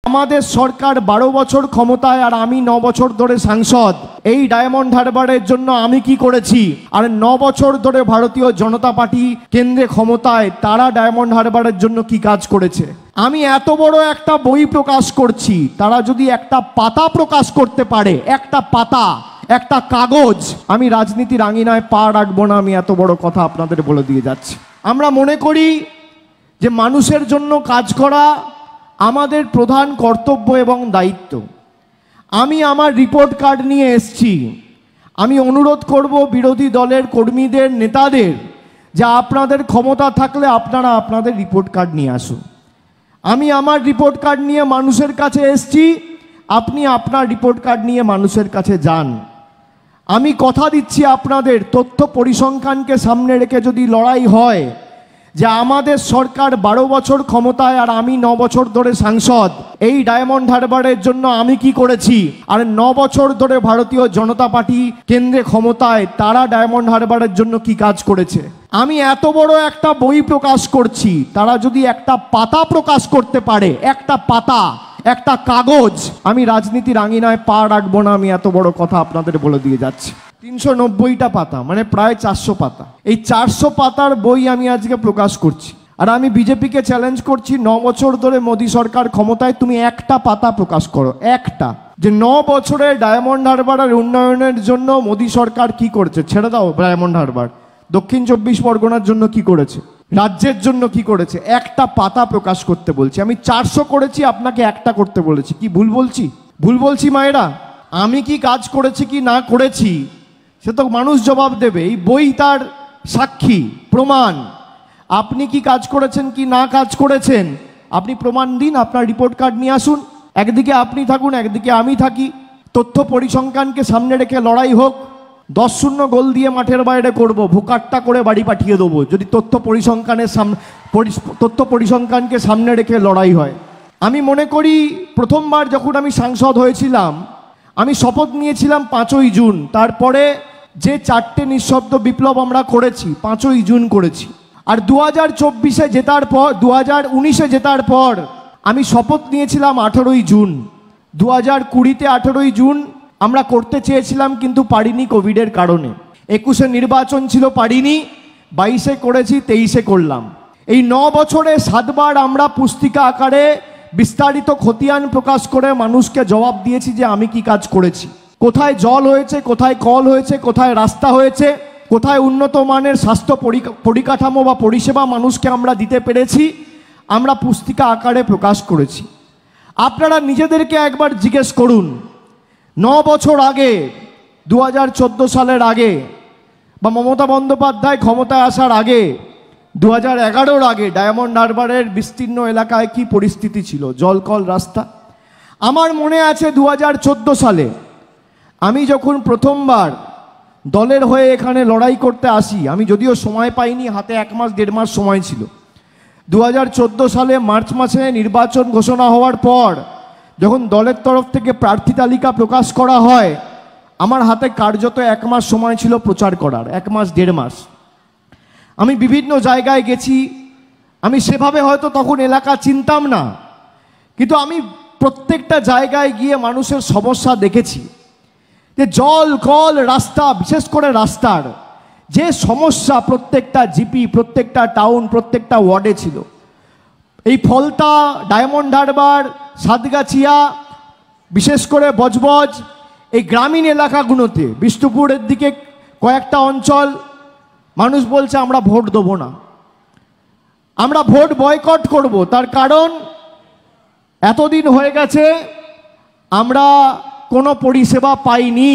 আমাদের সরকার 12 বছর ক্ষমতায় আর আমি 9 বছর ধরে সাংসদ। এই ডায়মন্ড হারবারের জন্য আমি কি করেছি, আর 9 বছর ধরে ভারতীয় জনতা পার্টি কেন্দ্রে ক্ষমতায়, তারা ডায়মন্ড হারবারের জন্য কি কাজ করেছে। আমি এত বড় একটা বই প্রকাশ করছি, তারা যদি একটা পাতা প্রকাশ করতে পারে, একটা পাতা, একটা কাগজ, আমি রাজনীতির আঙিনায় পা রাখবো না। আমি এত বড় কথা আপনাদের বলে দিয়ে যাচ্ছি। আমরা মনে করি যে মানুষের জন্য কাজ করা আমাদের প্রধান কর্তব্য এবং দায়িত্ব। আমি আমার রিপোর্ট কার্ড নিয়ে এসেছি। আমি অনুরোধ করব বিরোধী দলের কর্মীদের, নেতাদের, যে আপনাদের ক্ষমতা থাকলে আপনারা আপনাদের রিপোর্ট কার্ড নিয়ে আসুন। আমি আমার রিপোর্ট কার্ড নিয়ে মানুষের কাছে এসেছি, আপনি আপনার রিপোর্ট কার্ড নিয়ে মানুষের কাছে যান। আমি কথা দিচ্ছি আপনাদের, তথ্য পরিসংখ্যানকে সামনে রেখে যদি লড়াই হয় যে আমাদের সরকার 12 বছর ক্ষমতায় আর আমি 9 বছর ধরে সাংসদ, এই ডায়মন্ড হারবারের জন্য আমি কি করেছি, আর 9 বছর ধরে ভারতীয় জনতা পার্টি কেন্দ্রে ক্ষমতায়, তারা ডায়মন্ড হারবারের জন্য কি কাজ করেছে। আমি এত বড় একটা বই প্রকাশ করছি, তারা যদি একটা পাতা প্রকাশ করতে পারে, একটা পাতা, একটা কাগজ, আমি রাজনীতির আঙিনায় পা রাখবো না। আমি এত বড় কথা আপনাদের বলে দিয়ে যাচ্ছি। 390টা পাতা, মানে প্রায় 400 পাতা। এই 400 পাতার বই আমি আজকে প্রকাশ করছি। আর আমি বিজেপিকে চ্যালেঞ্জ করছি, 9 বছর ধরে মোদী সরকার ক্ষমতায়, তুমি একটা পাতা প্রকাশ করো, একটা, যে 9 বছরে ডায়মন্ড হারবারের উন্নয়নের জন্য মোদী সরকার কি করেছে। ছেড়ে দাও ডায়মন্ড হারবার, দক্ষিণ 24 পরগনার জন্য কি করেছে, রাজ্যের জন্য কি করেছে, একটা পাতা প্রকাশ করতে বলছি। আমি 400 করেছি, আপনাকে একটা করতে বলেছি। কি ভুল বলছি? ভুল বলছি মায়েরা? আমি কি কাজ করেছি কি না করেছি সে তো মানুষ জবাব দেবে। এই বই তার সাক্ষী, প্রমাণ। আপনি কি কাজ করেছেন কি না কাজ করেছেন, আপনি প্রমাণ দিন, আপনার রিপোর্ট কার্ড নিয়ে আসুন। একদিকে আপনি থাকুন, একদিকে আমি থাকি। তথ্য পরিসংখ্যানকে সামনে রেখে লড়াই হোক। 10-0 গোল দিয়ে মাঠের বাইরে করব, ভুকাট্টা করে বাড়ি পাঠিয়ে দেবো, যদি তথ্য পরিসংখ্যানকে সামনে রেখে লড়াই হয়। আমি মনে করি প্রথমবার যখন আমি সাংসদ হয়েছিলাম, আমি শপথ নিয়েছিলাম 5ই জুন। তারপরে যে 4টে নিঃশব্দ বিপ্লব আমরা করেছি, 5ই জুন করেছি। আর 2024-এ জেতার পর, 2019-এ জেতার পর আমি শপথ নিয়েছিলাম 18ই জুন। 2020-তে 18ই জুন আমরা করতে চেয়েছিলাম, কিন্তু পারিনি কোভিডের কারণে। 21-এ নির্বাচন ছিল, পারিনি। 22-এ করেছি, 23-এ করলাম। এই 9 বছরে 7বার আমরা পুস্তিকা আকারে বিস্তারিত খতিয়ান প্রকাশ করে মানুষকে জবাব দিয়েছি যে আমি কি কাজ করেছি। কোথায় জল হয়েছে, কোথায় কল হয়েছে, কোথায় রাস্তা হয়েছে, কোথায় উন্নত মানের স্বাস্থ্য পরিকাঠামো বা পরিষেবা মানুষকে আমরা দিতে পেরেছি, আমরা পুস্তিকা আকারে প্রকাশ করেছি। আপনারা নিজেদেরকে একবার জিজ্ঞেস করুন, 9 বছর আগে, 2014 সালের আগে, বা মমতা বন্দ্যোপাধ্যায় ক্ষমতায় আসার আগে, 2011-র আগে ডায়মন্ড হারবারের বিস্তীর্ণ এলাকায় কি পরিস্থিতি ছিল, জল, কল, রাস্তা। আমার মনে আছে 2014 সালে আমি যখন প্রথমবার দলের হয়ে এখানে লড়াই করতে আসি, আমি যদিও সময় পাইনি, হাতে 1 মাস 1.5 মাস সময় ছিল। 2014 সালে মার্চ মাসে নির্বাচন ঘোষণা হওয়ার পর যখন দলের তরফ থেকে প্রার্থী তালিকা প্রকাশ করা হয়, আমার হাতে কার্যত 1 মাস সময় ছিল প্রচার করার, 1 মাস 1.5 মাস। আমি বিভিন্ন জায়গায় গেছি। আমি সেভাবে হয়তো তখন এলাকা চিনতাম না, কিন্তু আমি প্রত্যেকটা জায়গায় গিয়ে মানুষের সমস্যা দেখেছি। যে জল, কল, রাস্তা, বিশেষ করে রাস্তার যে সমস্যা প্রত্যেকটা জিপি, প্রত্যেকটা টাউন, প্রত্যেকটা ওয়ার্ডে ছিল। এই ফলতা, ডায়মন্ড হারবার, সাতগাছিয়া, বিশেষ করে বজবজ, এই গ্রামীণ এলাকাগুলোতে, বিষ্ণুপুরের দিকে কয়েকটা অঞ্চল, মানুষ বলছে আমরা ভোট দেবো না, আমরা ভোট বয়কট করব। তার কারণ এতদিন হয়ে গেছে আমরা কোনো পরিষেবা পাইনি।